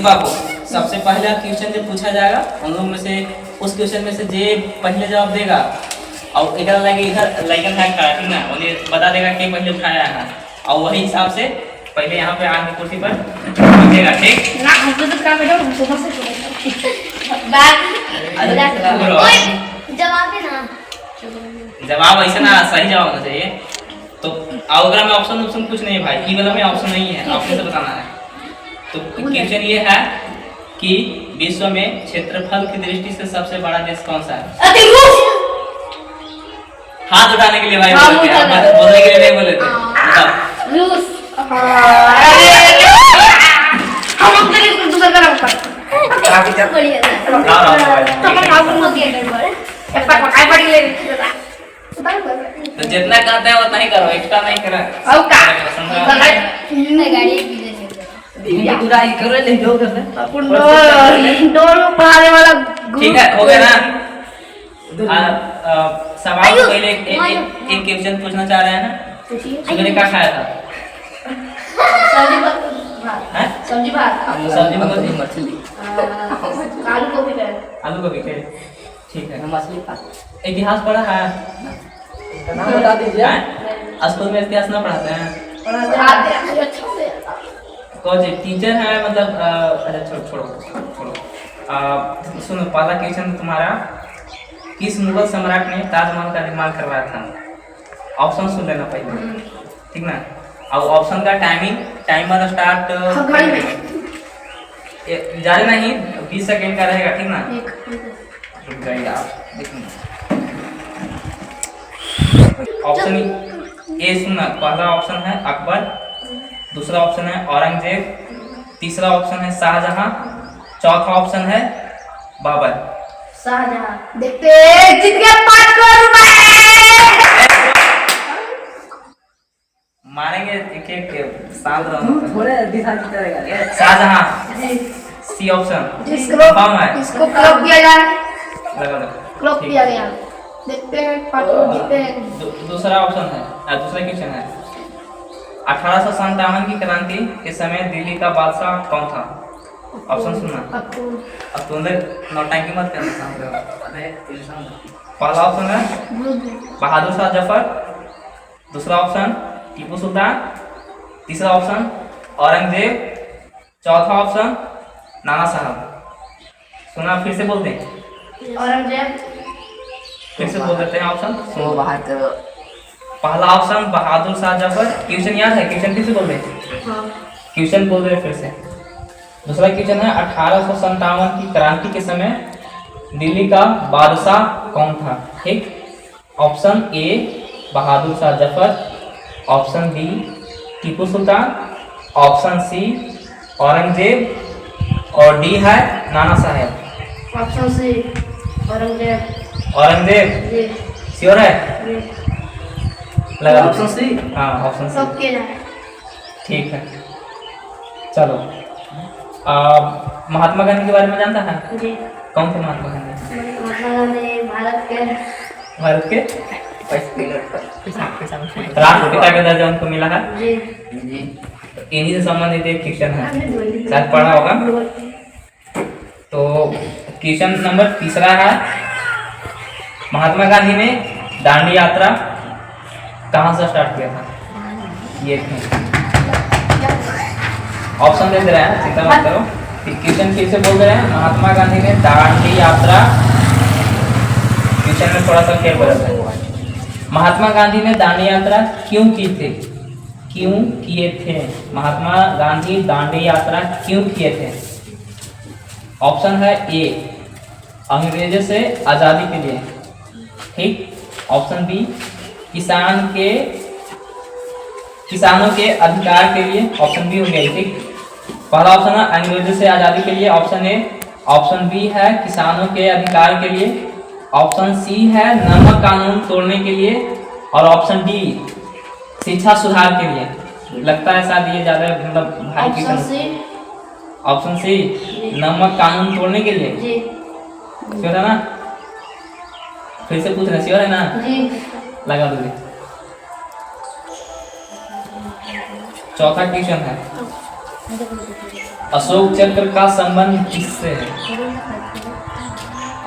बाबू सबसे पहला क्वेश्चन जो पूछा जाएगा उन लोग में से उस क्वेश्चन में से जे पहले जवाब देगा और इधर लगे इधर लाइकन है खड़ा ठीक ना उन्हें बता देगा कि पहले उठाया है और वही हिसाब से पहले यहाँ पे आके कुर्सी पर बैठेगा ठीक ना हमको तो काम है हमको बस जवाब देना जवाब ऐसा ना सही जवाब होना चाहिए तो अगर में ऑप्शन कुछ नहीं है भाई ई वाला में ऑप्शन नहीं है ऑप्शन से बताना है तो क्वेश्चन ये है कि विश्व में क्षेत्रफल की दृष्टि से सबसे बड़ा देश कौन सा है हाथ उठाने के लिए भाई बोलने के लिए नहीं बोले थे बताओ रूस हम अपने लिए दूसरा काम कर काफी जब बढ़िया तो हम आउट हो गया एक बार पकाई पड़ी ले तो जितना कहते हैं उतना ही करो एक्स्ट्रा नहीं करो अब का गाड़ी बुराई करे ले जो कर अपन दोनों पहाड़े वाला ठीक है हो गया ना सवाल तो पहले एक क्वेश्चन पूछना चाह रहे हैं ना सुबह क्या खाया था सब्जी भात सब्जी में कौन मछली आलू गोभी के ठीक है मछली खा इतिहास पढ़ा है नाम बता दीजिए स्कूल में इतिहास ना पढ़ाते हैं कौन से टीचर है मतलब अच्छा छोड़ो सुनो पहला क्वेश्चन तुम्हारा किस मुगल सम्राट ने ताजमहल का निर्माण करवाया था ऑप्शन सुन लेना पहले ठीक ना और ऑप्शन का टाइमर स्टार्ट जारी नहीं 20 सेकंड का रहेगा ठीक ना रुक जाइए आप देखिए ऑप्शन ए सुनना पहला ऑप्शन है अकबर दूसरा ऑप्शन है औरंगजेब तीसरा ऑप्शन है शाहजहां चौथा ऑप्शन है बाबर शाहजहां देखते जीत गया 5 करोड़ रुपए मारेंगे एक एक शांत रहो थोड़े दिशा की करेगा शाहजहां सी ऑप्शन इसको कम है इसको क्रॉप किया जाए लगा दो क्रॉप किया गया देखते हैं 5 करोड़ जीतते हैं दूसरा ऑप्शन है दूसरा क्वेश्चन है 1857 की क्रांति के समय दिल्ली का बादशाह कौन था ऑप्शन सुनना अब तुम नौटंकी मत करना पहला ऑप्शन है बहादुर शाह जफर दूसरा ऑप्शन टीपू सुल्तान तीसरा ऑप्शन औरंगजेब चौथा ऑप्शन नाना साहब सुना फिर से बोलते हैं औरंगजेब फिर से बोल देते हैं ऑप्शन वो बात पहला ऑप्शन बहादुर शाह जफर क्वेश्चन याद है क्वेश्चन फिर से बोल दे क्वेश्चन बोल रहे फिर से दूसरा क्वेश्चन है 1857 की क्रांति के समय दिल्ली का बादशाह कौन था ठीक option A Bahadur Shah Zafar option B Tipu Sultan option C Aurangzeb और डी है Nana Saheb option C Aurangzeb Aurangzeb sure है लगा ऑप्शन सी हाँ ऑप्शन सी सब के जाए ठीक है चलो महात्मा गांधी के बारे में जानता है जी कौन थे महात्मा गांधी महात्मा गांधी भारत के राष्ट्रपिता का दर्जा उनको मिला है जी इन्हीं से संबंधित एक क्वेश्चन है शायद पढ़ा होगा तो क्वेश्चन नंबर तीसरा है महात्मा गांधी ने दांडी यात्रा कहाँ से स्टार्ट किया था ये ऑप्शन दे रहे हैं चिंता मत करो क्वेश्चन फिर से बोल रहे हैं महात्मा गांधी ने दांडी यात्रा क्वेश्चन में थोड़ा सा फेर बदल है महात्मा गांधी ने दांडी यात्रा क्यों की थी क्यों किए थे महात्मा गांधी दांडी यात्रा क्यों किए थे ऑप्शन है ए अंग्रेजों से आज़ादी के लिए ठीक ऑप्शन बी किसानों के अधिकार के लिए ऑप्शन बी हो गया ठीक पहला ऑप्शन है अंग्रेजों से आज़ादी के लिए ऑप्शन ए ऑप्शन बी है किसानों के अधिकार के लिए ऑप्शन सी है नमक कानून तोड़ने के लिए और ऑप्शन डी शिक्षा सुधार के लिए लगता है शायद ये ज्यादा मतलब भाई की ऑप्शन सी नमक कानून तोड़ने के लिए जी श्योर है ना फिर से पूछ रहे श्योर है ना जी लगा दो चौथा क्वेश्चन है अशोक चक्र का संबंध किससे है?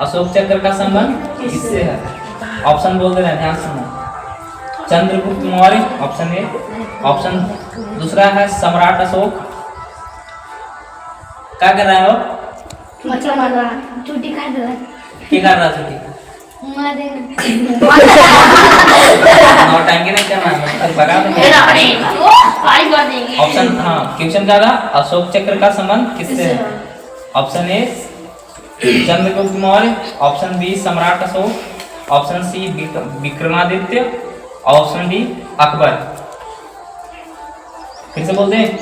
अशोक चक्र का संबंध किससे है? ऑप्शन बोल दे रहे हैं, ध्यान सुनो। Chandragupta Maurya option A, option दूसरा है सम्राट अशोक। क्या कर रहे हो? मच्छर मार रहा है, छुट्टी कर दो। क्या कर रहा छुट्टी? मारे नौटंकी नहीं करना है, बता देंगे। अरे आज कर देंगे। ऑप्शन हाँ, क्वेश्चन क्या था? अशोक चक्र का संबंध किससे है? Option A Chandragupta Maurya, option B सम्राट Ashoka, option C Vikramaditya, option D Akbar. फिर से बोल दें,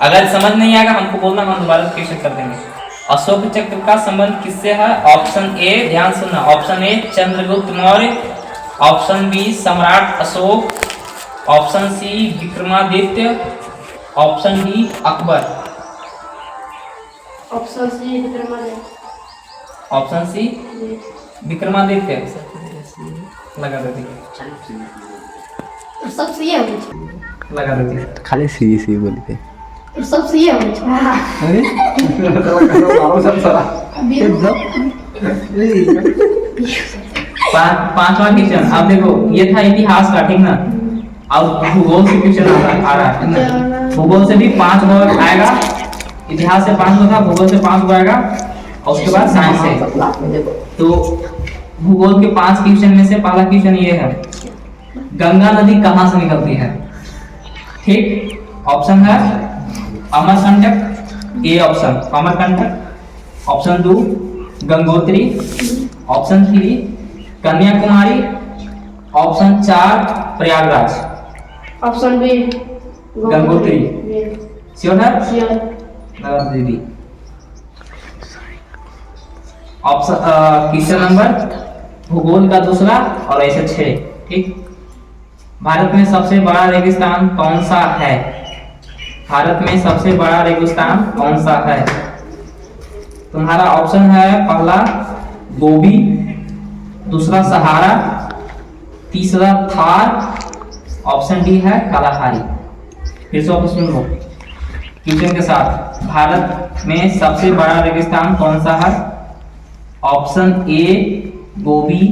अगर समझ नहीं आएगा हमको बोलना, हम दोबारा क्वेश्चन कर देंगे। अशोक चक्र का संबंध किससे है? ऑप्शन ए, ध्यान सुनना, option A Chandragupta Maurya, option B सम्राट Ashoka, option C Vikramaditya, option D Akbar. Option C Vikramaditya. Option C Vikramaditya लगा देती, सब सही है मुझे। लगा देती। खाली सी बोली थे। सब सही है मुझे। अरे पांचवा क्वेश्चन आप देखो, ये था इतिहास का, ठीक ना? अब भूगोल से क्वेश्चन आ रहा है। भूगोल से भी 5 नंबर आएगा, इतिहास से 5 था, भूगोल से 5 आएगा, और उसके बाद साइंस से। तो भूगोल के 5 क्वेश्चन में से पहला क्वेश्चन ये है, गंगा नदी कहाँ से निकलती है? ठीक, ऑप्शन है Amarkantak, A option Amarkantak, option 2 Gangotri, option 3 Kanyakumari, option 4 Prayagraj. Option B Gangotri. Sure है? श्योर। दीदी ऑप्शन क्वेश्चन नंबर भूगोल का दूसरा और ऐसे 6, ठीक। भारत में सबसे बड़ा रेगिस्तान कौन सा है? भारत में सबसे बड़ा रेगिस्तान कौन सा है? तुम्हारा ऑप्शन है पहला गोबी, दूसरा सहारा, तीसरा थार, ऑप्शन डी है कालाहारी। फिर से ऑप्शन सुन लो क्वेश्चन के साथ, भारत में सबसे बड़ा रेगिस्तान कौन सा है? Option A Gobi,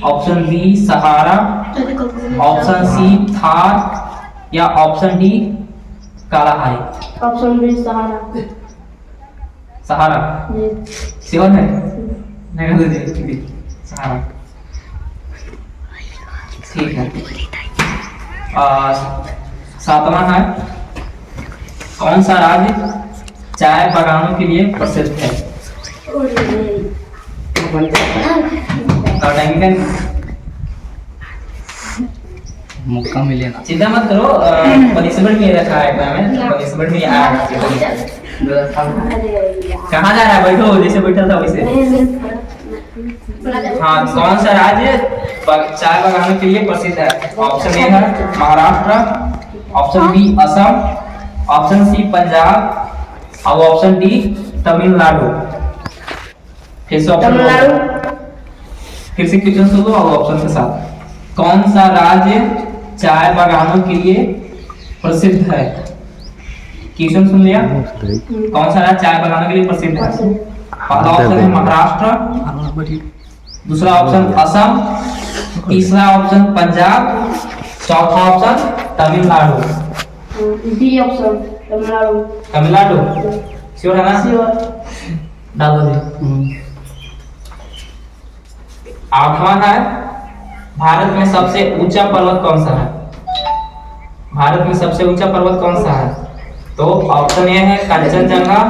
option B Sahara, option C Thar या option D Kalahari. Option B Sahara. Sahara sure है? नहीं तो दीदी सहारा, ठीक है। 7वां है, कौन सा राज्य चाय बागानों के लिए प्रसिद्ध है? मौका मिले ना। चिंता मत करो, पनिशमेंट में रखा है में, पनिशमेंट में आया। कहाँ जा रहा है? बैठो, जैसे बैठा था वैसे। हाँ, कौन सा राज्य चाय बागानों के लिए प्रसिद्ध है? ऑप्शन ए है Maharashtra, option B Assam, option C Punjab और ऑप्शन डी तमिलनाडु। फिर से ऑप्शन, फिर से क्वेश्चन सुन लो और ऑप्शन के साथ, कौन सा राज्य चाय बागानों के लिए प्रसिद्ध है? क्वेश्चन सुन लिया, कौन सा राज्य चाय बागानों के लिए प्रसिद्ध है? पहला ऑप्शन है महाराष्ट्र, दूसरा ऑप्शन असम, तीसरा ऑप्शन पंजाब, चौथा option Tamil Nadu. D option Tamil Nadu. Tamil Nadu sure है ना? श्योर। डाल दो। 8वां है, भारत में सबसे ऊंचा पर्वत कौन सा है? भारत में सबसे ऊंचा पर्वत कौन सा है? तो ऑप्शन ए है कंचनजंगा,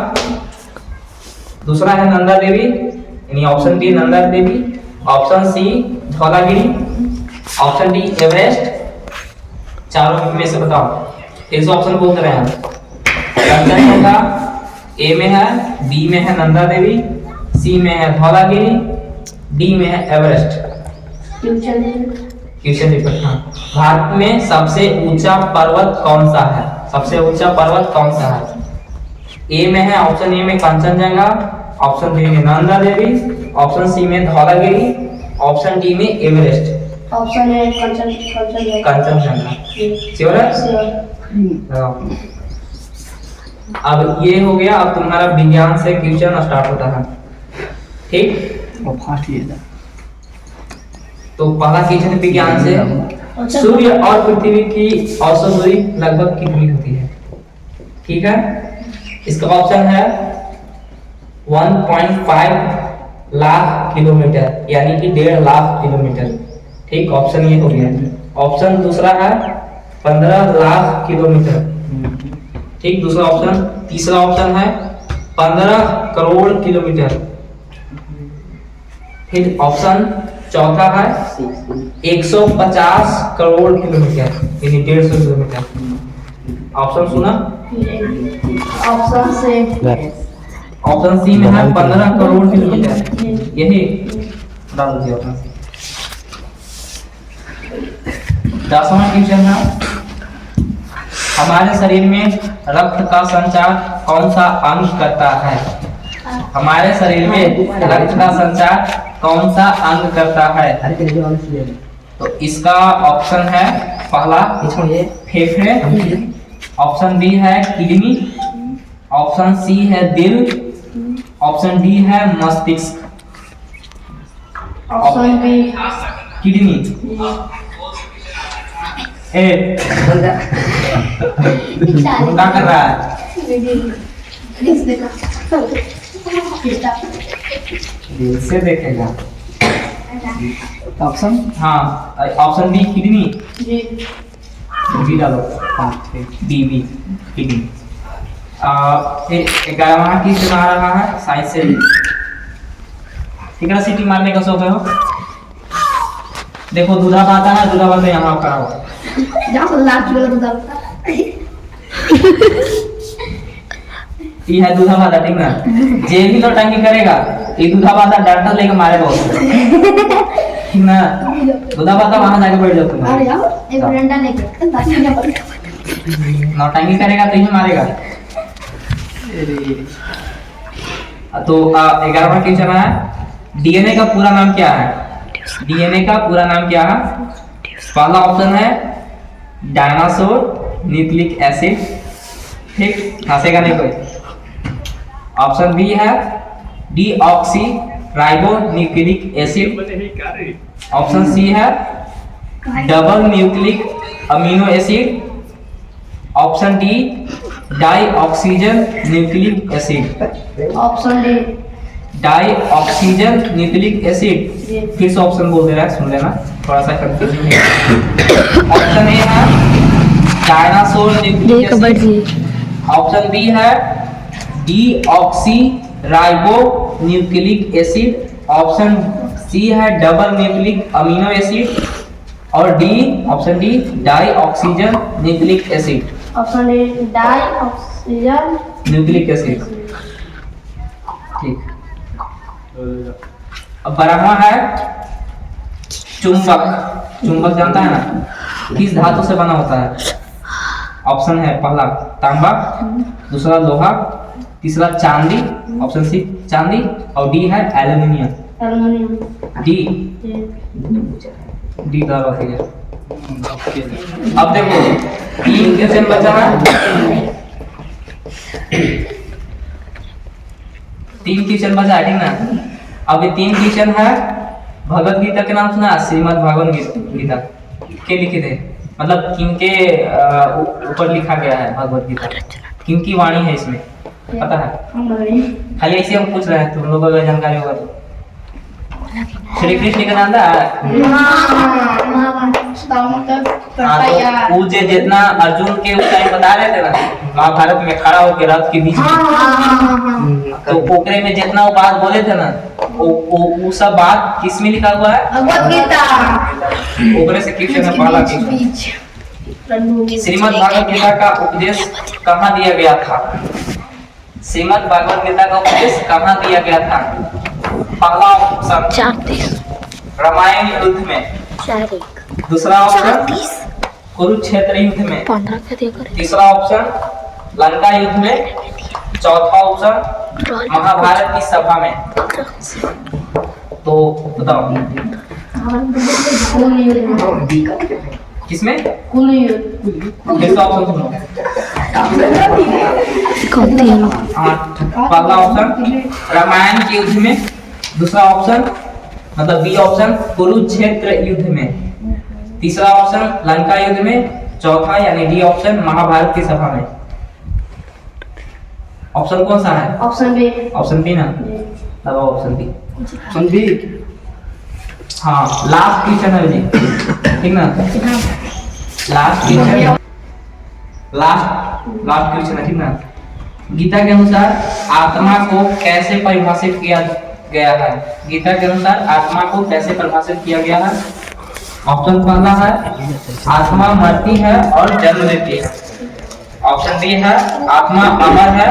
दूसरा है नंदा देवी, यानी option B Nanda Devi, option C Dhaulagiri, option D Everest. चारों में से बताओ। इस ऑप्शन बोल रहे हैं, कंचनजंगा ए में है, बी में है नंदा देवी, सी में है धौलागिरी, डी में है एवरेस्ट। Question repeat. हाँ, भारत में सबसे ऊंचा पर्वत कौन सा है? सबसे ऊंचा पर्वत कौन सा है? ए में है, ऑप्शन ए में कंचनजंगा, ऑप्शन बी में नंदा देवी, ऑप्शन सी में धौलागिरी, ऑप्शन डी में Everest. Option A Kanchenjunga. Kanchenjunga sure है? श्योर। अब ये हो गया। अब तुम्हारा विज्ञान से क्वेश्चन स्टार्ट होता है, ठीक। वो फाट ही है। तो पहला क्वेश्चन विज्ञान से, सूर्य और पृथ्वी की औसत दूरी लगभग कितनी होती है? ठीक है, इसका ऑप्शन है 1.5 लाख किलोमीटर, यानी कि 1.5 लाख किलोमीटर। ठीक, ऑप्शन ये हो गया। ऑप्शन दूसरा है 15 लाख किलोमीटर। ठीक, दूसरा ऑप्शन। तीसरा ऑप्शन है 15 करोड़ किलोमीटर। फिर ऑप्शन चौथा है 150 करोड़ किलोमीटर, यानी 150 किलोमीटर। ऑप्शन सुना? ऑप्शन से ऑप्शन सी में है 15 करोड़ किलोमीटर। यही डाल दीजिए ऑप्शन सी। 10वां क्वेश्चन है, हमारे शरीर में रक्त का संचार कौन सा अंग करता है? हमारे शरीर में रक्त का संचार कौन सा अंग करता है? तो इसका ऑप्शन है पहला फेफड़े, ऑप्शन बी है किडनी, ऑप्शन सी है दिल, ऑप्शन डी है मस्तिष्क। Option B kidney. ए क्या कर रहा है? दिल से देखेगा। ऑप्शन हाँ, ऑप्शन बी किडनी। जी बी डालो। हाँ ठीक। B B kidney. फिर 11वां क्वेश्चन आ रहा है साइंस से। ठीक है, सीटी मारने का शौक है हो? देखो दूधा आता है, दूधा बात यहाँ खड़ा हो। ये है दूधा वाला, ठीक ना? जे भी नौटंकी करेगा ये दूधा वाला डंडा लेके मारेगा उसको, ठीक ना? दूधा वाला वहां जाके बैठ जाओ तुम। एक डंडा लेके नौटंकी करेगा तो ही मारेगा। तो 11वां क्वेश्चन है, डीएनए का पूरा नाम क्या है? डीएनए का पूरा नाम क्या है? पहला ऑप्शन है डायनासोर न्यूक्लिक एसिड। ठीक, हंसेगा नहीं कोई। ऑप्शन बी है deoxy ribo nucleic acid. Option C है double nucleic amino acid. Option D di oxygen nucleic acid. Option D di oxygen nucleic acid. फिर से ऑप्शन बोल दे रहा है, सुन लेना, थोड़ा सा कंफ्यूजन है। ऑप्शन ए है dinosaur nucleic acid. Option B है deoxy ribo nucleic acid. Option C है डबल न्यूक्लिक अमीनो एसिड। और D, option D di oxygen nucleic acid. Option D di oxygen nucleic acid. ठीक, अब 12वां है चुंबक। चुंबक जानता है ना, किस धातु से बना होता है? ऑप्शन है पहला तांबा, दूसरा लोहा, तीसरा चांदी, ऑप्शन सी चांदी, और डी है एल्युमिनियम। एल्युमिनियम। डी डी का बात है। अब देखो 3 क्वेश्चन बचा है, 3 क्वेश्चन बचा है, ठीक ना? अब ये 3 क्वेश्चन है भगवत गीता के नाम सुना? श्रीमद् भगवत गीता के लिखे थे, मतलब किनके ऊपर लिखा गया है भगवत गीता, किनकी वाणी है इसमें पता है? खाली ऐसे हम पूछ रहे हैं, तुम लोगों को जानकारी होगा तो। श्री कृष्ण का नाम था। वो जितना अर्जुन के उस टाइम बता रहे थे ना, महाभारत में खड़ा होकर रथ के बीच में, तो पोखरे में जितना वो बात बोले थे ना, वो सब बात किस में लिखा हुआ है? भगवत गीता। पोखरे से क्वेश्चन है पहला क्वेश्चन, श्रीमद् भागवत गीता का उपदेश कहाँ दिया गया था? श्रीमद् भागवत गीता का उपदेश कहाँ दिया गया था? पहला ऑप्शन रामायण युद्ध में, दूसरा ऑप्शन कुरुक्षेत्र युद्ध में, तीसरा ऑप्शन लंका युद्ध में, चौथा ऑप्शन महाभारत की सभा में। तो बताओ किसमें? कुल युद्ध। फिर से ऑप्शन सुनो। पहला ऑप्शन रामायण के युद्ध में, दूसरा ऑप्शन मतलब बी ऑप्शन कुरुक्षेत्र युद्ध में, तीसरा ऑप्शन लंका युद्ध में, चौथा यानी डी ऑप्शन महाभारत की सभा में। ऑप्शन कौन सा है? Option B. ऑप्शन बी ना, दबाओ ऑप्शन बी। Option B. हाँ, लास्ट क्वेश्चन है जी, ठीक ना? लास्ट क्वेश्चन, लास्ट क्वेश्चन है, ठीक ना? गीता के अनुसार आत्मा को कैसे परिभाषित किया गया है? गीता के अनुसार आत्मा को कैसे परिभाषित किया गया है? ऑप्शन पहला है आत्मा मरती है और जन्म लेती है। ऑप्शन बी है आत्मा अमर है,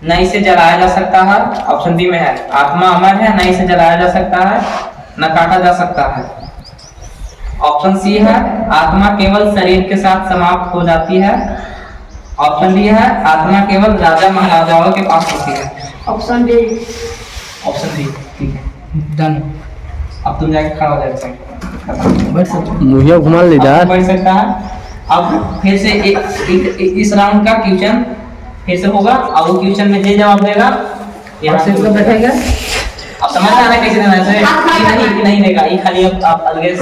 न इसे जलाया जा सकता है। ऑप्शन बी में है आत्मा अमर है, न इसे जलाया जा सकता है, न काटा जा सकता है। ऑप्शन सी है आत्मा केवल शरीर के साथ समाप्त हो जाती है। ऑप्शन डी है आत्मा केवल राजा महाराजाओं के पास होती है। Option B. ऑप्शन डी, ठीक है, डन। अब तुम जाके खड़ा हो जाए, मुझे घुमा ले जा। बढ़ सकता है। अब फिर से इस राउंड का क्वेश्चन फिर से होगा और वो क्वेश्चन में जे जवाब देगा यहाँ से उसको बैठेगा। अब समझ में आ रहा है कैसे देना है? ये नहीं देगा, ये खाली अब आप अलग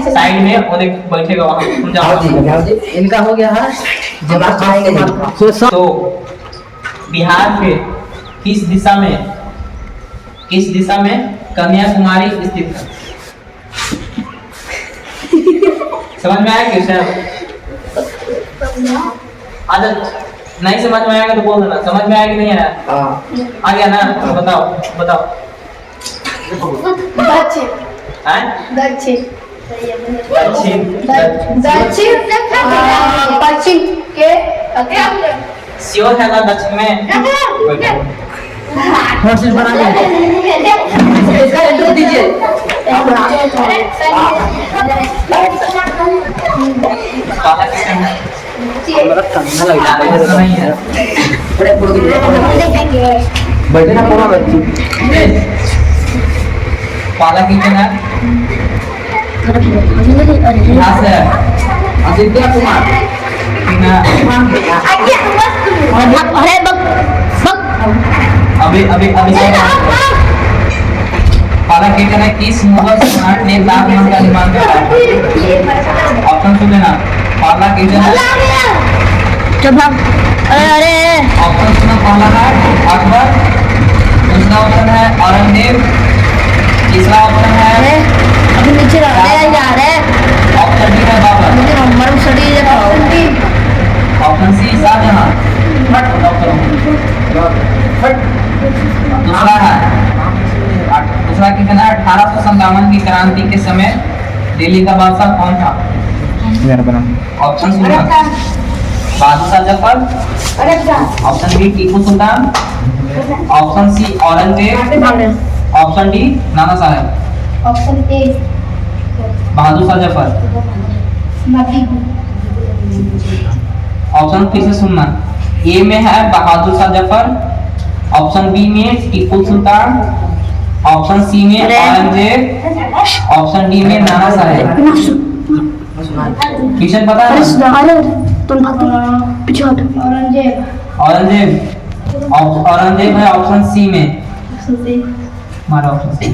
साइड में और एक बैठेगा वहाँ, तुम जाओ। इनका हो गया है जब आप आएंगे तो बिहार के किस दिशा में कन्याकुमारी स्थित है? समझ में आया क्वेश्चन? अच्छा, नहीं समझ में आएगा तो बोल देना। समझ में आया कि नहीं आया? आ गया ना? तो बताओ। दक्षिण पश्चिम के श्योर है ना? दक्षिण में हॉर्सेस बना इसका एंट्री दीजिए। नहीं है। बैठे ना पूरा बच्ची। पाला किचन है यहाँ से आदित्य कुमार। अभी पाला किचन है किस मुगल सम्राट ने ताजमहल का निर्माण कराया? ऑप्शन सुन लेना। पाला किचन है, ऑप्शन सुना, पहला है अकबर, दूसरा ऑप्शन है औरंगजेब, तीसरा ऑप्शन है ऑप्शन डी है बाबर, ऑप्शन सी शाहजहां, दूसरा कितना है 1857 की क्रांति के समय दिल्ली का बादशाह कौन था? ऑप्शन सुना, Bahadur Shah Zafar, option B Tipu Sultan, option C Aurangzeb, option D Nana Sahib. Option A Bahadur Shah Zafar. Option फिर से सुनना, ए में है बहादुर शाह जफर, ऑप्शन बी में टीपू सुल्तान, ऑप्शन सी में औरंगजेब, ऑप्शन डी में नाना साहेब। क्वेश्चन पता है? औरंगजेब है ऑप्शन सी में, हमारा ऑप्शन सी।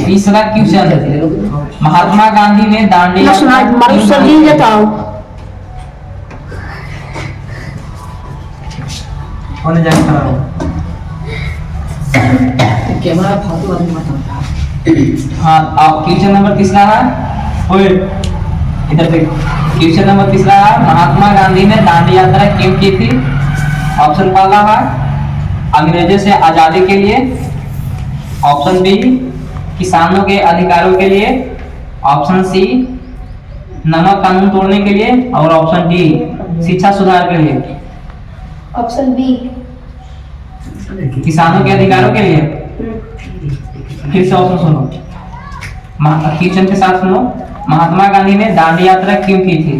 तीसरा क्वेश्चन, महात्मा गांधी ने दांडी होने जाए खड़ा हो। कैमरा फालतू आदमी मत। हाँ, आप क्वेश्चन नंबर तीसरा है, ओए इधर देख। क्वेश्चन नंबर तीसरा है महात्मा गांधी ने दांडी यात्रा क्यों की थी? ऑप्शन पहला है अंग्रेजों से आजादी के लिए, ऑप्शन बी किसानों के अधिकारों के लिए, ऑप्शन सी नमक कानून तोड़ने के लिए, और ऑप्शन डी शिक्षा सुधार के लिए। ऑप्शन बी किसानों के अधिकारों के लिए। फिर से ऑप्शन सुनो, क्वेश्चन के साथ सुनो। महात्मा गांधी ने दांडी यात्रा क्यों की थी?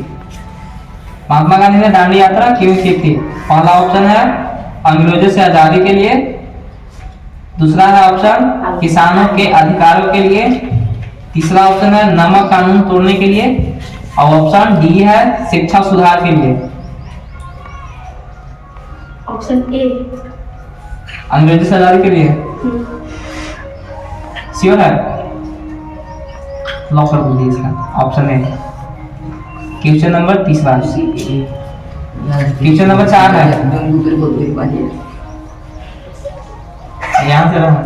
महात्मा गांधी ने दांडी यात्रा क्यों की थी? पहला ऑप्शन है अंग्रेजों से आजादी के लिए, दूसरा है ऑप्शन किसानों के अधिकारों के लिए, तीसरा ऑप्शन है नमक कानून तोड़ने के लिए, और ऑप्शन डी है शिक्षा सुधार के लिए। Option A. अंग्रेजी से आजादी के लिए श्योर है? लॉक कर दीजिए इसका option A. Question number 3 question number 4 है, यहाँ से रहा।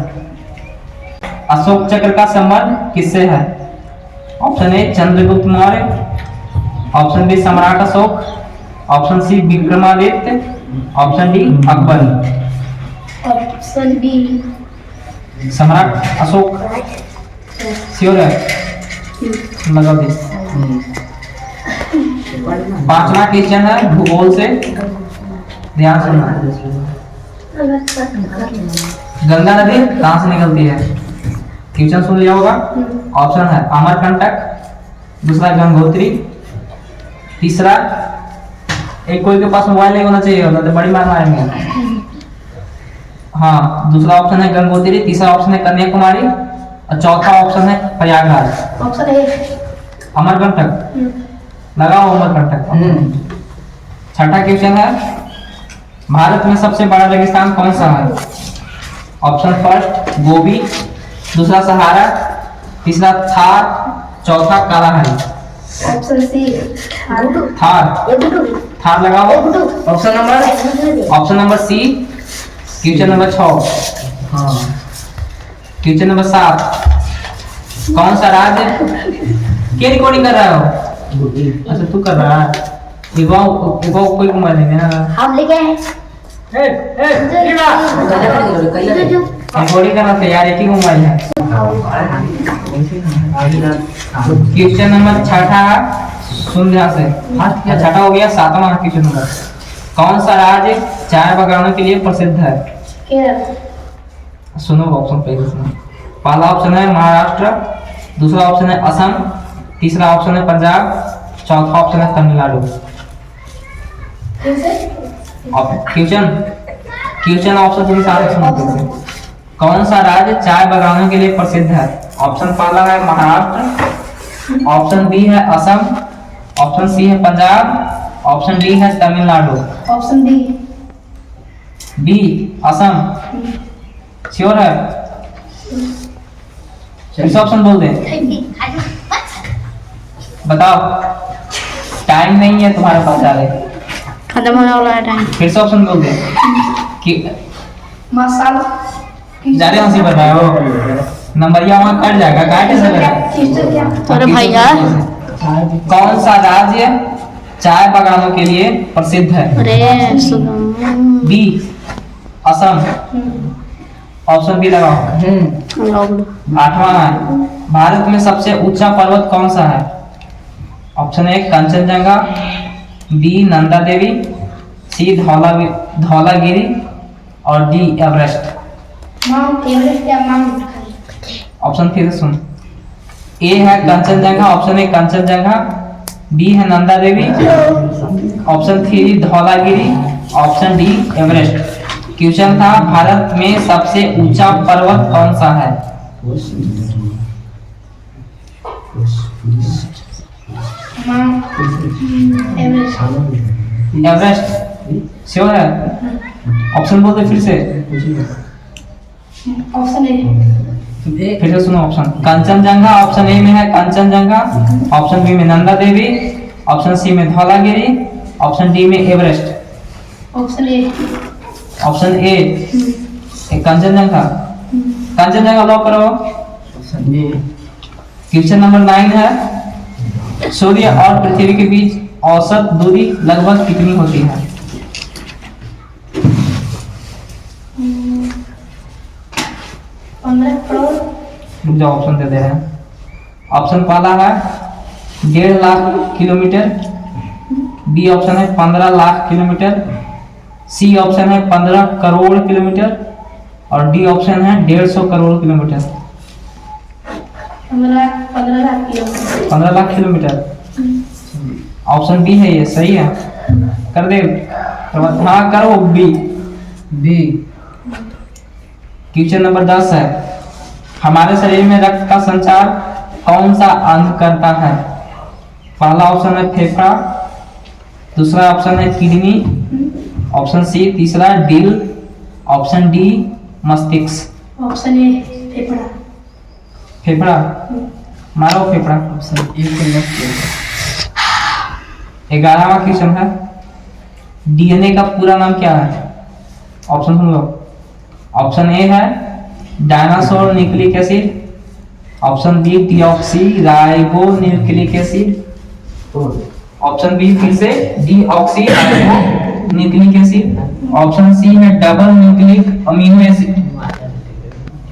अशोक चक्र का संबंध किससे है? Option A Chandragupta Maurya, option B सम्राट Ashoka, option C Vikramaditya, option D Akbar. Option B सम्राट अशोक श्योर है? लगा दे। 5वां क्वेश्चन है भूगोल से, ध्यान सुनना। गंगा नदी कहाँ से निकलती है? क्वेश्चन सुन लिया होगा। ऑप्शन है अमरकंटक, दूसरा गंगोत्री, तीसरा एक कोई के पास मोबाइल नहीं होना चाहिए, होता तो बड़ी मार मारेंगे। हाँ, दूसरा ऑप्शन है गंगोत्री, तीसरा ऑप्शन है कन्याकुमारी और चौथा ऑप्शन है प्रयागराज। ऑप्शन ए अमरकंटक लगाओ, अमरकंटक। छठा क्वेश्चन है भारत में सबसे बड़ा रेगिस्तान कौन सा है? ऑप्शन फर्स्ट गोबी, दूसरा सहारा, तीसरा थार, चौथा Kalahari. Option C Thar, Thar लगाओ। Option number C. Question number 6। Question number 7, कौन सा राज्य, क्या रिकॉर्डिंग कर रहा हो? अच्छा तू कर रहा है, कोई घुमा लेंगे ना। हम लेके आए रिकॉर्डिंग करना था यार, एक ही मोबाइल है। क्वेश्चन नंबर 6 सुन ध्यान से। छठा हो गया। 7वां क्वेश्चन नंबर, कौन सा राज्य चाय बागानों के लिए प्रसिद्ध है? सुनो ऑप्शन पहले सुनो। पहला ऑप्शन है महाराष्ट्र, दूसरा ऑप्शन है असम, तीसरा ऑप्शन है पंजाब, चौथा ऑप्शन है तमिलनाडु। क्वेश्चन ऑप्शन के साथ सुनो। कौन सा राज्य चाय बागानों के लिए प्रसिद्ध है? ऑप्शन पहला है महाराष्ट्र, ऑप्शन बी है असम, ऑप्शन सी है पंजाब, ऑप्शन डी है Tamil Nadu. Option B B Assam sure है? फिर से ऑप्शन बोल दे, बताओ। टाइम नहीं है तुम्हारे पास, आगे खत्म होने वाला है टाइम। फिर से ऑप्शन बोल दे कि मसाला ज्यादा हंसी बन रहा हो, नंबरिया वहां कट जाएगा। काटे से अरे भैया कौन सा राज्य चाय बागानों के लिए प्रसिद्ध है? अरे सुनो बी असम। ऑप्शन बी लगाओ। 8वां है भारत में सबसे ऊंचा पर्वत कौन सा है? Option A Kanchenjunga, B Nanda Devi, C Dhaulagiri और डी एवरेस्ट। माउंट एवरेस्ट या माउंट ऑप्शन फिर सुन। ए है Kanchenjunga, option A Kanchenjunga, B है Nanda Devi, option 3 Dhaulagiri, option D Everest. Question था भारत में सबसे ऊंचा पर्वत कौन सा है? एवरेस्ट श्योर है? ऑप्शन बोल दे फिर से। ऑप्शन ए फिर से सुनो ऑप्शन। कंचनजंगा ऑप्शन ए में है कंचनजंगा, ऑप्शन बी में नंदा देवी, ऑप्शन सी में धौलागिरी, ऑप्शन डी में Everest. Option A Kanchenjunga. Kanchenjunga lock करो। क्वेश्चन नंबर 9 है सूर्य और पृथ्वी के बीच औसत दूरी लगभग कितनी होती है? 15 करोड़। जो ऑप्शन दे रहे हैं। ऑप्शन पहला है 1.5 लाख किलोमीटर, बी ऑप्शन है 15 लाख किलोमीटर, सी ऑप्शन है 15 करोड़ किलोमीटर और डी ऑप्शन है 150 crore kilometre. 15 lakh kilometre. 15 lakh kilometre option B है, ये सही है? कर दे। हाँ करो बी। क्वेश्चन नंबर 10 है हमारे शरीर में रक्त का संचार कौन सा अंग करता है? पहला ऑप्शन है फेफड़ा, दूसरा ऑप्शन है किडनी, ऑप्शन सी तीसरा दिल, ऑप्शन डी मस्तिष्क। ऑप्शन ए फेफड़ा। फेफड़ा, मारो फेफड़ा। ऑप्शन ए को लॉक किया 11वां क्वेश्चन है, डीएनए का पूरा नाम क्या है? Option soon low. Option A है dinosaur nucleic acid, option B deoxy ribo nucleic acid, option B फिर से deoxy ribo nucleic acid, option C है double nucleic amino acid,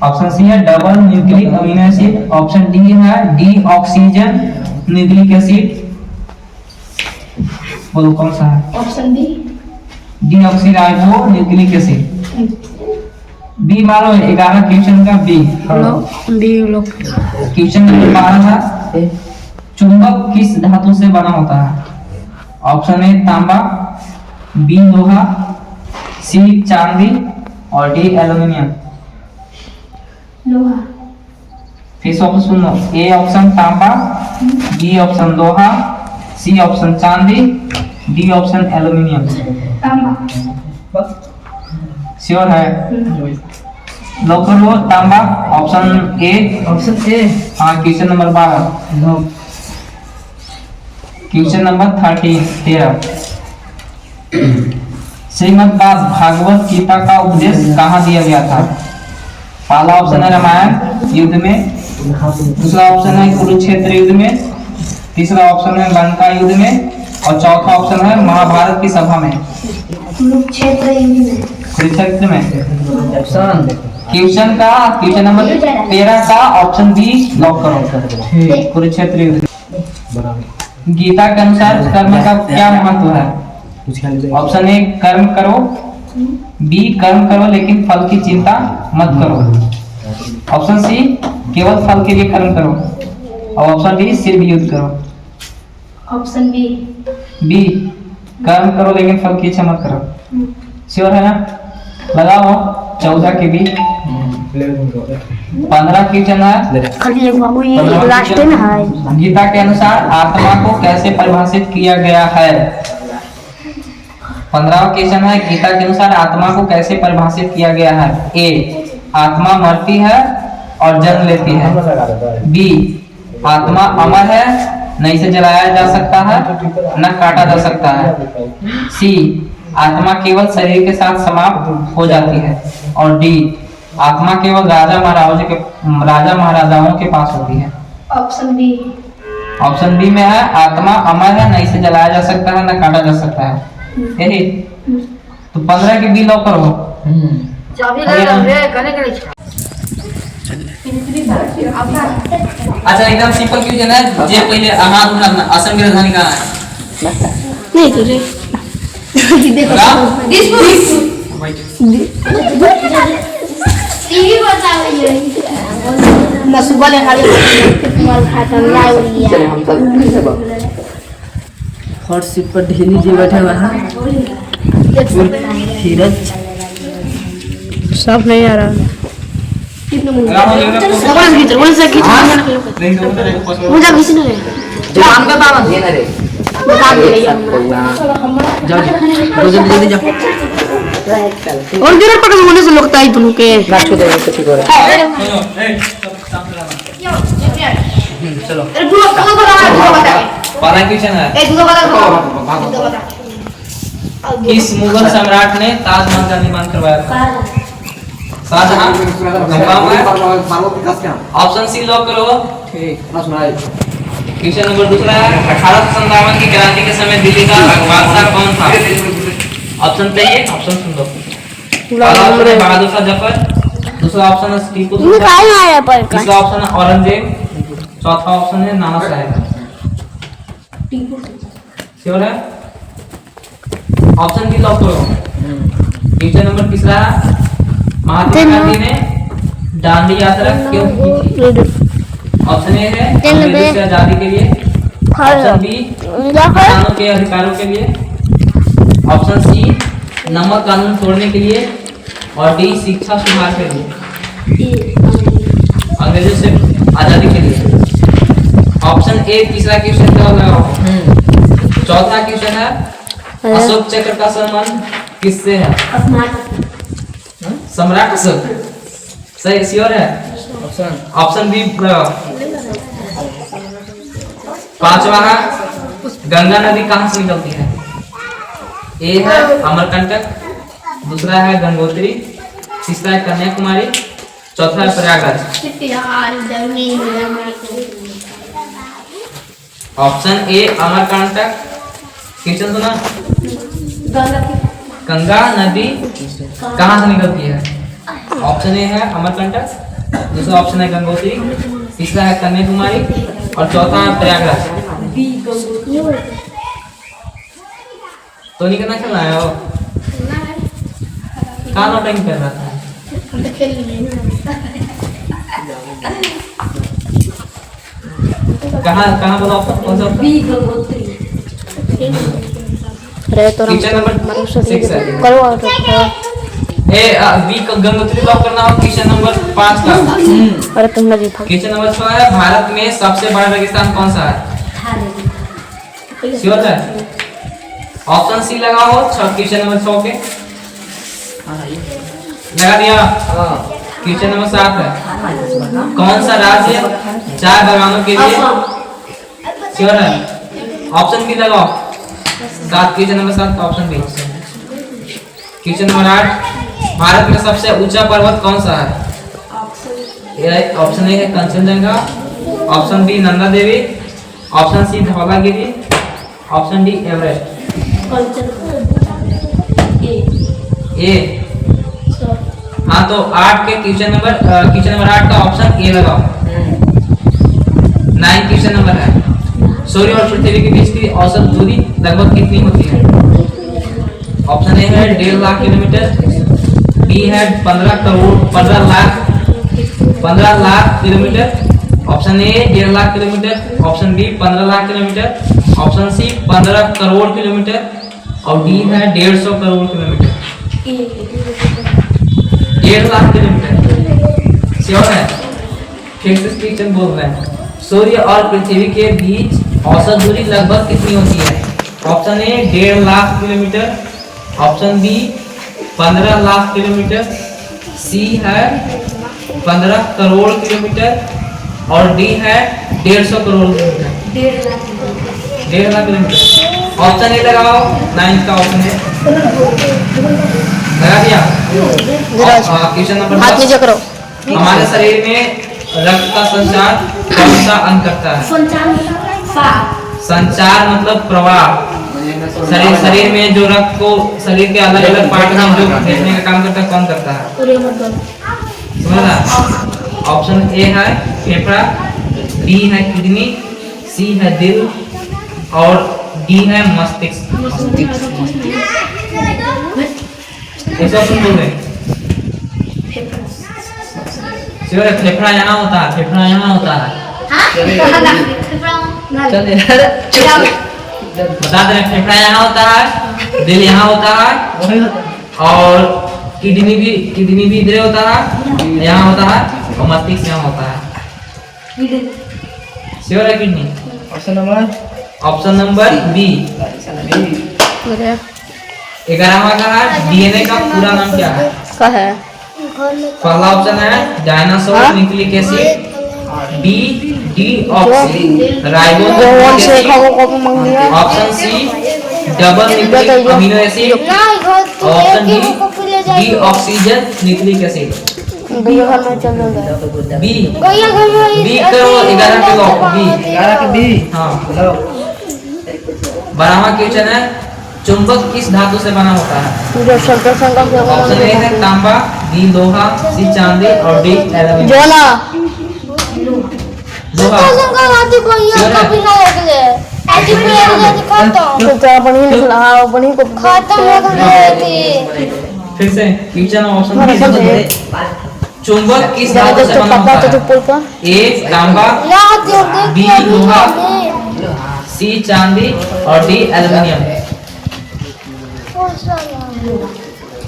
option C है double nucleic amino acid, option D है deoxygen nucleic acid. बोलो कौन सा है? Option B deoxy ribo nucleic acid. B मारो 11 क्वेश्चन का बी। क्वेश्चन नंबर 12 है, चुंबक किस धातु से बना होता है? ऑप्शन ए तांबा, बी लोहा, सी चांदी और डी एल्युमिनियम। लोहा। फिर से ऑप्शन सुनो, ए ऑप्शन तांबा, बी ऑप्शन लोहा, सी ऑप्शन चांदी, डी ऑप्शन एल्युमिनियम। तांबा। श्योर है? लॉक कर लो तांबा, ऑप्शन ए। Option A. हाँ, question number 12। Question number 13। Shrimad Bhagavad Gita का उपदेश कहाँ दिया गया था? पहला ऑप्शन है रामायण युद्ध में, दूसरा ऑप्शन है कुरुक्षेत्र युद्ध में, तीसरा ऑप्शन है लंका युद्ध में और चौथा ऑप्शन है महाभारत की सभा में। कुरुक्षेत्र युद्ध में। कुरुक्षेत्र में। ऑप्शन क्वेश्चन नंबर 13 का ऑप्शन बी लॉक करो, कुरुक्षेत्र युद्ध। गीता के अनुसार कर्म का क्या महत्व है? ऑप्शन ए कर्म करो, बी कर्म करो लेकिन फल की चिंता मत करो, ऑप्शन सी केवल फल के लिए कर्म करो और ऑप्शन डी सिर्फ युद्ध करो। Option B. बी कर्म करो लेकिन फल की इच्छा मत करो। श्योर है ना? लगाओ 14 के बी। 15 क्वेश्चन है, गीता के अनुसार आत्मा को कैसे परिभाषित किया गया है? 15वां क्वेश्चन है, गीता के अनुसार आत्मा को कैसे परिभाषित किया गया है? ए आत्मा मरती है और जन्म लेती है, बी आत्मा अमर है, न इसे जलाया जा सकता है न काटा जा सकता है, सी आत्मा केवल शरीर के साथ समाप्त हो जाती है और डी आत्मा केवल राजा महाराजाओं के पास होती है। Option B. ऑप्शन बी में है आत्मा अमर है, न इसे जलाया जा सकता है न काटा जा सकता है, यही तो 15 के बी लॉक करो। अच्छा एकदम सिंपल क्वेश्चन है, जे पहले हाथ उठाना, असम की राजधानी कहाँ है? नहीं तो रे टीवी बताओ ना सुबह ले खाली माल खाता लाइव चले हम सब हॉट सीट पर ढेली जी बैठे हुए हैं। धीरज सब नहीं आ रहा है। मुझे किसी ने जवान का बाबा देना रे जाओ जल्दी जाओ और गिरट पकड़ होने से लगता है तुम के गाछो दे तो ठीक हो रहा है। चलो पहला क्वेश्चन है, किस मुगल सम्राट ने ताजमहल का निर्माण करवाया था? शाहजहां। कंफर्म है? ऑप्शन सी लॉक करो। ठीक क्वेश्चन नंबर 2 है, 1857 की क्रांति के समय दिल्ली का बादशाह कौन था? ऑप्शन चाहिए? ऑप्शन सुन लो। पहला ऑप्शन है बहादुर शाह जफर, दूसरा ऑप्शन है टीपू सुल्तान, तीसरा ऑप्शन है औरंगजेब, चौथा ऑप्शन है नाना साहेब। श्योर है? ऑप्शन बी लॉक करो। क्वेश्चन नंबर 3 है, महात्मा गांधी ने दांडी यात्रा क्यों की थी? ऑप्शन ए है अंग्रेजों से आजादी के लिए, ऑप्शन बी किसानों के अधिकारों के लिए, ऑप्शन सी नमक कानून तोड़ने के लिए और डी शिक्षा सुधार के लिए, अंग्रेजों से आजादी के लिए। ऑप्शन ए तीसरा क्वेश्चन का लगाओ। चौथा क्वेश्चन है, अशोक चक्र का सम्मान किससे है? सम्राट अशोक। सही श्योर है? ऑप्शन बी लगाओ। पांचवा है गंगा नदी कहाँ से निकलती है? ए है अमरकंटक, दूसरा है गंगोत्री, तीसरा है कन्याकुमारी, चौथा है Prayagraj. Option A Amarkantak. Question सुना? गंगा नदी कहाँ से निकलती है? ऑप्शन ए है अमरकंटक, दूसरा ऑप्शन है गंगोत्री, तीसरा है कन्याकुमारी और चौथा है प्रयागराज। तो नहीं कितना खेलना है वो? कहाँ नोटिंग कर रहा था? कहाँ बोला ऑप्शन? कौन सा ऑप्शन? किचन नंबर 6 है। ए बी गंगोत्री लॉक करना हो। क्वेश्चन नंबर 5 का। अरे तुमने जीता। क्वेश्चन नंबर 6 है भारत में सबसे बड़ा रेगिस्तान कौन सा है? श्योर है? ऑप्शन सी लगाओ। क्वेश्चन नंबर 6 के लगा दिया। क्वेश्चन नंबर 7 है कौन सा राज्य चाय बागानों के लिए? श्योर है? ऑप्शन बी लगाओ। 7 question number 7 option B. Question number 8 Bharat में सबसे ऊंचा पर्वत कौन सा है? ऑप्शन ए है Kanchenjunga, option B Nanda Devi, option C Dhaulagiri, option D Everest. A हाँ तो 8 के क्वेश्चन नंबर 8 का ऑप्शन ए लगाओ। 9 क्वेश्चन नंबर है सूर्य और पृथ्वी के बीच की औसत दूरी लगभग कितनी होती है? ऑप्शन ए है 1.5 लाख किलोमीटर, बी है 15 lakh kilometre, option A 1.5 lakh kilometre, option B 15 lakh kilometre, option C 15 crore kilometre और डी है 150 crore kilometre. 1.5 lakh kilometre sure है? फिर से क्वेश्चन बोल रहे हैं सूर्य और पृथ्वी के बीच औसत दूरी लगभग कितनी होती है? Option A 1.5 lakh kilometre, option B 15 lakh kilometre, C है 15 करोड़ किलोमीटर और डी है 150 crore kilometre. 1.5 lakh kilometre. Option A लगाओ। 9 का ऑप्शन है लगा दिया। क्वेश्चन नंबर 10 हमारे शरीर में रक्त का संचार कौन सा अंग करता है? संचार मतलब प्रवाह। शरीर में जो रक्त को शरीर के अलग अलग पार्ट में जो भेजने का काम करता है कौन करता है? समझा? ऑप्शन ए है फेफड़ा, बी है किडनी, सी है दिल और डी है मस्तिष्क। ऐसा ऑप्शन बोल रहे श्योर है? फेफड़ा यहाँ होता है, फेफड़ा यहाँ होता है। बता दे फेफड़ा यहाँ होता है, दिल यहाँ होता है और किडनी भी इधर होता है, यहाँ होता है और मस्तिष्क यहाँ होता है। श्योर है किडनी? Option number B. 11वां का है डीएनए का पूरा नाम क्या है? पहला ऑप्शन है dinosaur nucleic acid, B deoxy ribonucleic acid, option C double nucleic amino acid, option D deoxygen nucleic acid. B करो 11 के लॉक। बी हाँ। 12वां क्वेश्चन है चुंबक किस धातु से बना होता है? ऑप्शन ए है तांबा, बी लोहा, सी चांदी और डी एल्यूमीनियम। लोहा। फिर से क्वेश्चन ऑप्शन चुंबक किस धातु से बना होता है? ए तांबा, बी लोहा, सी चांदी और डी एल्यूमीनियम।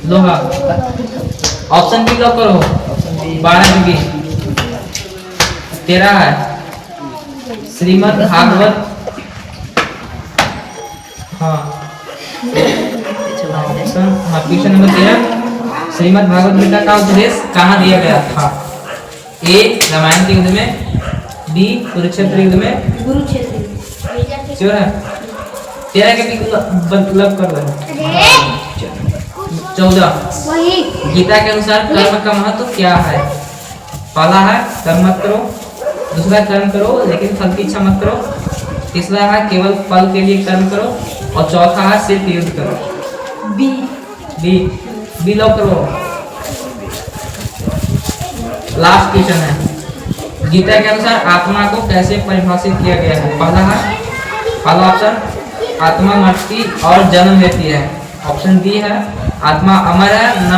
लोहा। ऑप्शन बी लॉक करो। 12 के 20 13 है श्रीमद् भागवत। हाँ ऑप्शन हाँ, क्वेश्चन नंबर 13 श्रीमद् भागवत गीता का उपदेश कहाँ दिया गया था? ए रामायण के युद्ध में, बी कुरुक्षेत्र युद्ध में, श्योर है? 13 के भी मतलब कर रहे 14 गीता के अनुसार कर्म का महत्व क्या है? पहला है कर्म मत करो, दूसरा कर्म करो लेकिन फल की इच्छा मत करो, तीसरा है केवल फल के लिए कर्म करो, और चौथा है सिर्फ युद्ध करो। बी लॉक करो। लास्ट क्वेश्चन है गीता के अनुसार आत्मा को कैसे परिभाषित किया गया है? पहला ऑप्शन आत्मा मरती और जन्म लेती है, ऑप्शन बी है आत्मा अमर है, न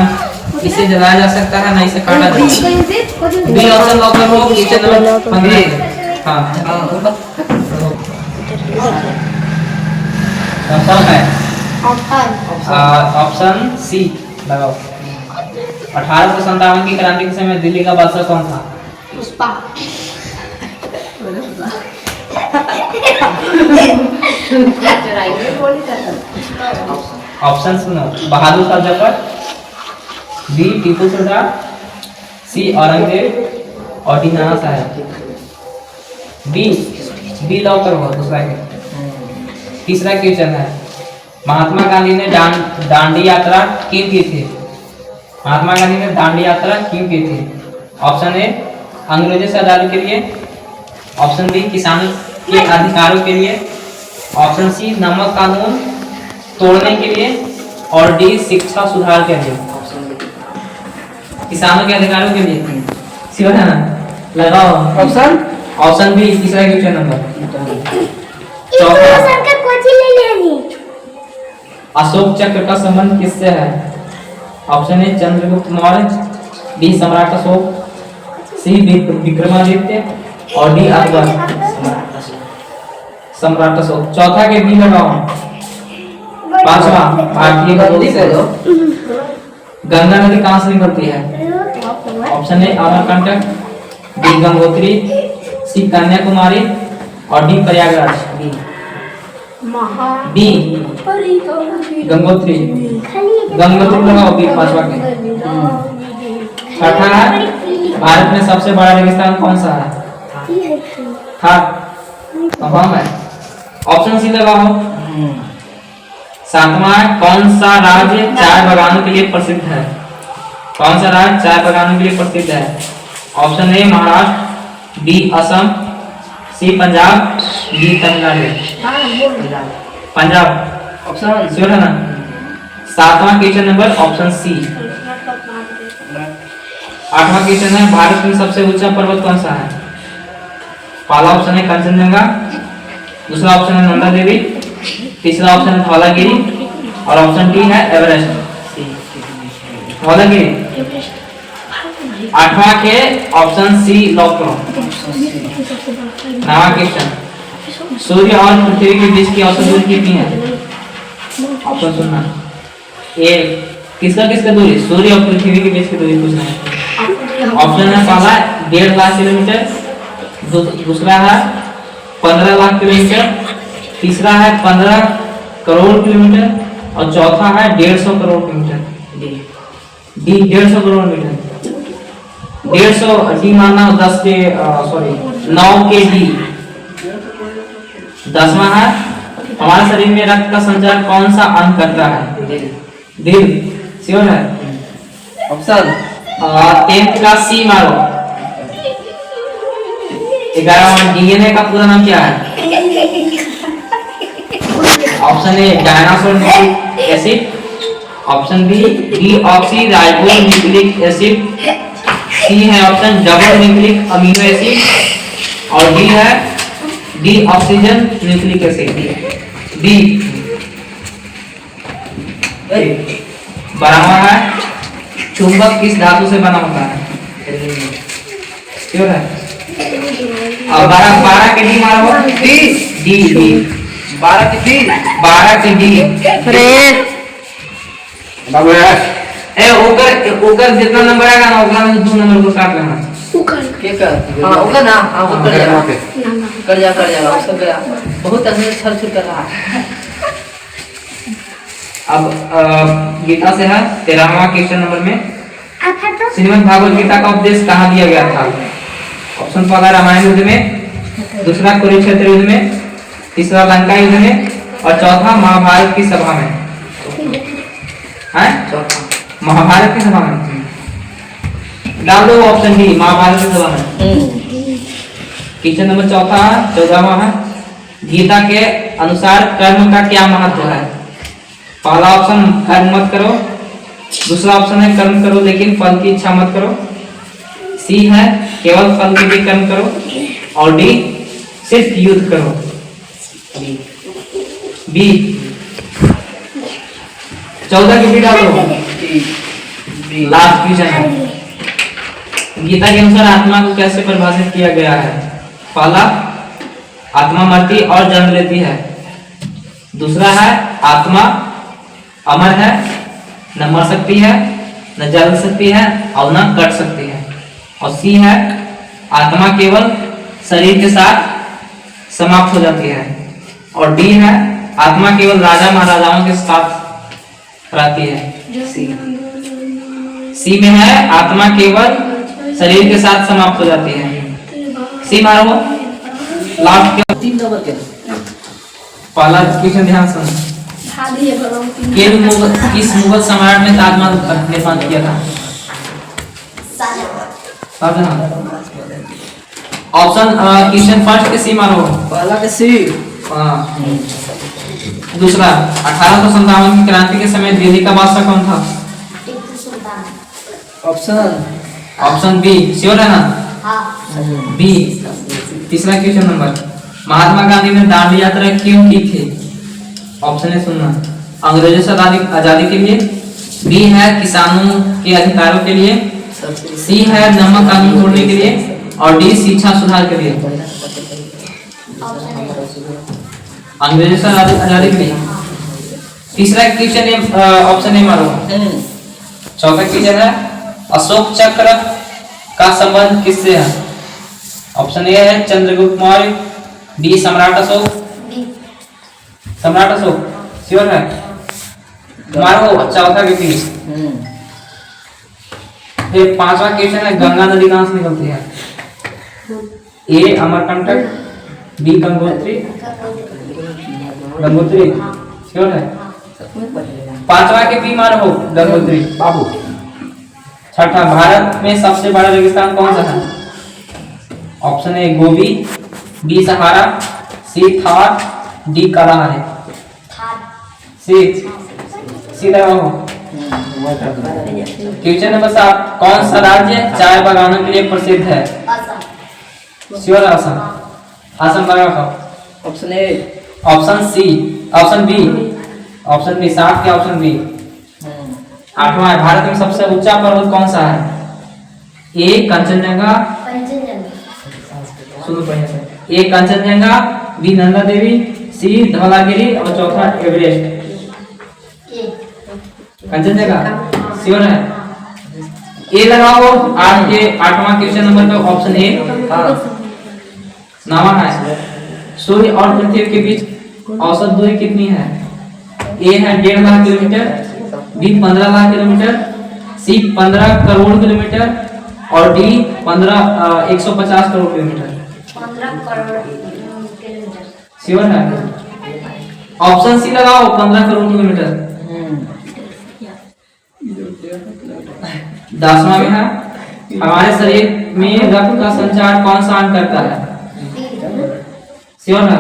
इसे जलाया जा सकता है न इसे काटा जा सकता है। बी ऑप्शन लॉक करो। Question number 15। हाँ ऑप्शन सी लगाओ। 1857 की क्रांति के समय दिल्ली का बादशाह कौन था? पुष्पा। ऑप्शन सुनो, बहादुर शाह जफर, बी टीपू सुल्तान, सी औरंगजेब और डी नाना साहब। बी लॉक करो दूसरा के। तीसरा क्वेश्चन है महात्मा गांधी ने दांडी यात्रा क्यों की थी? महात्मा गांधी ने दांडी यात्रा क्यों की थी? ऑप्शन ए अंग्रेजों से आजादी के लिए, ऑप्शन बी किसानों के अधिकारों के लिए, ऑप्शन सी नमक कानून तोड़ने के लिए, और डी शिक्षा सुधार के लिए। किसानों के अधिकारों के लिए श्योर है ना? लगाओ ऑप्शन बी तीसरा क्वेश्चन नंबर। अशोक चक्र का संबंध किससे है? Option A Chandragupta Maurya, B सम्राट अशोक, सी विक्रमादित्य और डी अकबर। सम्राट अशोक। चौथा के बी लगाओ। पांचवा भारतीय गंगा नदी कहाँ से निकलती है? Option A Amarkantak, B Gangotri, C Kanyakumari और डी प्रयागराज। बी गंगोत्री लगाओ बी पांचवा के। छठा है भारत में सबसे बड़ा रेगिस्तान कौन सा है? था है। ऑप्शन सी लगाओ। सातवां कौन सा राज्य चाय बागानों के लिए प्रसिद्ध है? कौन सा राज्य चाय बागानों के लिए प्रसिद्ध है? Option A Maharashtra, B Assam, C Punjab, D Tamil Nadu. Punjab option sure है ना? सातवां क्वेश्चन नंबर ऑप्शन सी। आठवां क्वेश्चन है भारत में सबसे ऊंचा पर्वत कौन सा है? पहला ऑप्शन है कंचनजंगा, दूसरा ऑप्शन है नंदा देवी, तीसरा ऑप्शन है धौलागिरी और ऑप्शन डी है एवरेस्ट। धौलागिरी। आठवां के ऑप्शन सी लॉक करो। नवा क्वेश्चन सूर्य और पृथ्वी के बीच की औसत दूरी कितनी है? ऑप्शन सुनना। ए किसका दूरी? सूर्य और पृथ्वी के बीच की दूरी पूछना है। ऑप्शन है पहला 1.5 लाख किलोमीटर, दूसरा है 15 लाख किलोमीटर, तीसरा है 15 करोड़ किलोमीटर और चौथा है 150 crore kilometre. D 150 crore metre. 150 D मानना 10 के 9 के डी। 10वां है हमारे शरीर में रक्त का संचार कौन सा अंग करता है? दिल। श्योर है? ऑप्शन 10th का सी मारो। 11वां डीएनए का पूरा नाम क्या है? Option A dinosaur nucleic acid, option B deoxy ribo nucleic acid, C है option double nucleic amino acid और डी है deoxygen nucleic acid. D. 12वां है चुंबक किस धातु से बना होता है? क्यों है? और 12 के डी मारो। डी डी डी 12 के डी। 12 के डी। बाबू ए ओकर जितना नंबर आएगा ना ओकरा में 2 नंबर को काट लेना। के कर हां ओकर ना हां वो कर जा कर जा उसका बहुत अच्छा छल छल कर रहा है। अब गीता से है 13वां क्वेश्चन नंबर में, श्रीमद् भागवत गीता का उपदेश कहाँ दिया गया था? ऑप्शन पहला रामायण युद्ध में, दूसरा कुरुक्षेत्र युद्ध में, तीसरा लंका युद्ध में और चौथा महाभारत की सभा में। महाभारत की सभा में डाल दो ऑप्शन डी, महाभारत की सभा में। क्वेश्चन नंबर चौथा 14वां है, गीता के अनुसार कर्म का क्या महत्व है? पहला ऑप्शन कर्म मत करो, दूसरा ऑप्शन है कर्म करो लेकिन फल की इच्छा मत करो, सी है केवल फल के लिए कर्म करो और डी सिर्फ युद्ध करो। बी 14 की बी डालो। लास्ट क्वेश्चन है, गीता के अनुसार आत्मा को कैसे परिभाषित किया गया है? पहला, आत्मा मरती और जन्म लेती है। दूसरा है आत्मा अमर है, न मर सकती है, न जल सकती है और न कट सकती है। और सी है आत्मा केवल शरीर के साथ समाप्त हो जाती है। और डी है आत्मा केवल राजा महाराजाओं के साथ रहती है। सी में है आत्मा केवल शरीर के साथ समाप्त हो जाती है। सी मारो। लास्ट के 3 नंबर के पहला क्वेश्चन ध्यान सुनो, किस मुगल सम्राट ने ताजमहल निर्माण किया था? ऑप्शन क्वेश्चन फर्स्ट के सी मारो। पहला के सी। दूसरा 1857 की क्रांति के समय दिल्ली का बादशाह कौन था? ऑप्शन बी, श्योर है ना? बी। तीसरा क्वेश्चन नंबर, महात्मा गांधी ने दांडी यात्रा क्यों की थी? ऑप्शन है सुनना, अंग्रेजों से आजादी के लिए, बी है किसानों के अधिकारों के लिए, सी है नमक कानून तोड़ने के लिए और डी शिक्षा सुधार के लिए। अंग्रेजों से आजादी के लिए। तीसरा क्वेश्चन ऑप्शन ए मारो। चौथा क्वेश्चन है, अशोक चक्र का संबंध किससे है? ऑप्शन ए है चंद्रगुप्त मौर्य, बी सम्राट अशोक, सम्राट अशोक श्योर है? मारो चौथा के बीच। फिर पांचवा क्वेश्चन है, गंगा नदी कहां से निकलती है? ए अमरकंटक, बी गंगोत्री, गंगोत्री श्योर है? पांचवा के बी मारो गंगोत्री बाबू। छठा, भारत में सबसे बड़ा रेगिस्तान कौन सा है? Option A Gobi, B Sahara, C Thar, D Kalahari. C लगाओ। क्वेश्चन नंबर 7, कौन सा राज्य चाय बागानों के लिए प्रसिद्ध है? श्योर असम। असम लगाओ। Option A. Option C, option B, option B 7 के ऑप्शन बी। 8वां, भारत में सबसे ऊंचा पर्वत कौन सा है? ए कंचनजंगा, सुनो बढ़िया से, ए कंचनजंगा, बी नंदा देवी, सी धौलागिरी और चौथा एवरेस्ट। कंचनजंगा श्योर है? ए लगाओ। 8वां क्वेश्चन नंबर पे ऑप्शन ए। नवा है, सूर्य और पृथ्वी के बीच औसत दूरी कितनी है? ए है 1.5 lakh kilometre, B 15 lakh kilometre, C 15 crore kilometre और D 150 crore kilometre. 15 crore kilometre sure है? ऑप्शन सी लगाओ 15 करोड़ किलोमीटर। 10वां में है, हमारे शरीर में रक्त का संचार कौन सा अंग करता है? श्योर है?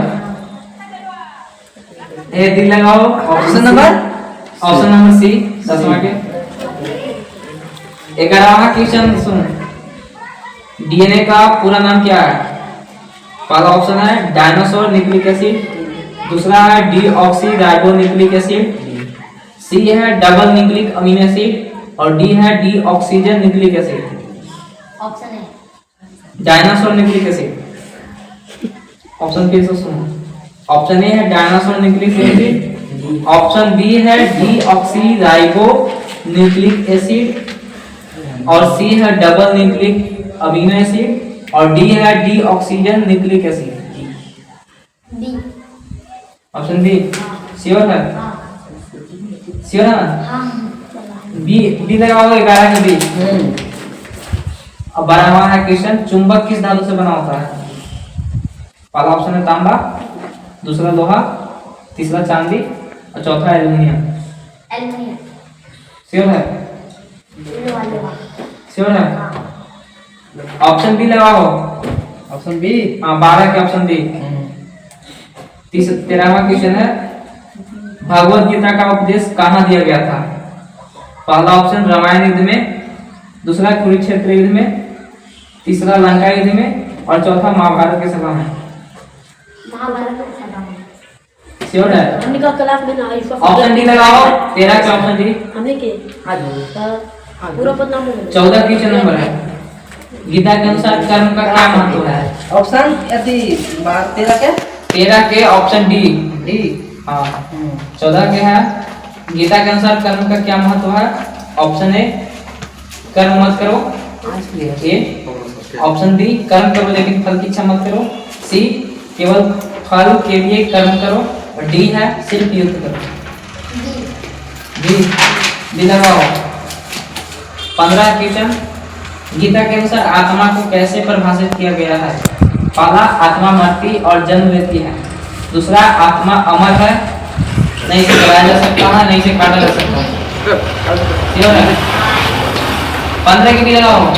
ए दिल लगाओ। ऑप्शन नंबर सी 10वां के। 11वां क्वेश्चन सुन, डीएनए का पूरा नाम क्या है? पहला ऑप्शन है डायनासोर न्यूक्लिक एसिड, दूसरा है deoxy ribo nucleic acid, C है डबल न्यूक्लिक अमीनो एसिड और डी है डीऑक्सीजन न्यूक्लिक एसिड। ऑप्शन है डायनासोर न्यूक्लिक एसिड। ऑप्शन फिर से सुनो, ऑप्शन ए है dinosaur nucleic acid, option B है डीऑक्सी राइबो न्यूक्लिक एसिड और सी है डबल न्यूक्लिक अमीनो एसिड और डी है deoxygen nucleic acid. B. Option B sure है? श्योर है ना? हाँ बी बी लगाओ 11 का बी। अब 12वां है क्वेश्चन, चुंबक किस धातु से बना होता है? पहला ऑप्शन है तांबा, दूसरा लोहा, तीसरा चांदी और चौथा एल्युमिनियम। एल्युमिनियम श्योर है? लोहा लोहा श्योर है? हाँ ऑप्शन बी लगाओ। Option B. हाँ 12 के ऑप्शन बी। 13वां क्वेश्चन है, भगवत गीता का उपदेश कहाँ दिया गया था? पहला ऑप्शन रामायण युद्ध में, दूसरा कुरुक्षेत्र युद्ध में, तीसरा लंका युद्ध में और चौथा महाभारत के सभा में। महाभारत में सभा में। श्योर है? हमने का क्लास में ना इसका ऑप्शन डी लगाओ। 13 के ऑप्शन डी। हमने के पूरा पता नहीं। 14 क्वेश्चन नंबर है, गीता के अनुसार कर्म का क्या महत्व है? ऑप्शन यदि 13 के 13 के ऑप्शन डी। डी। हाँ 14 के है, गीता के अनुसार कर्म का क्या महत्व है? ऑप्शन ए कर्म मत करो, ए ऑप्शन बी कर्म करो लेकिन फल की इच्छा मत करो, सी केवल फल के लिए कर्म करो और डी है सिर्फ युद्ध करो। डी लगाओ। 15 क्वेश्चन, गीता के अनुसार आत्मा को कैसे परिभाषित किया गया है? पहला, आत्मा मरती और जन्म लेती है। दूसरा, आत्मा अमर है, नहीं से जलाया जा सकता है, नहीं से काटा जा सकता है। 15 की भी लगाओ।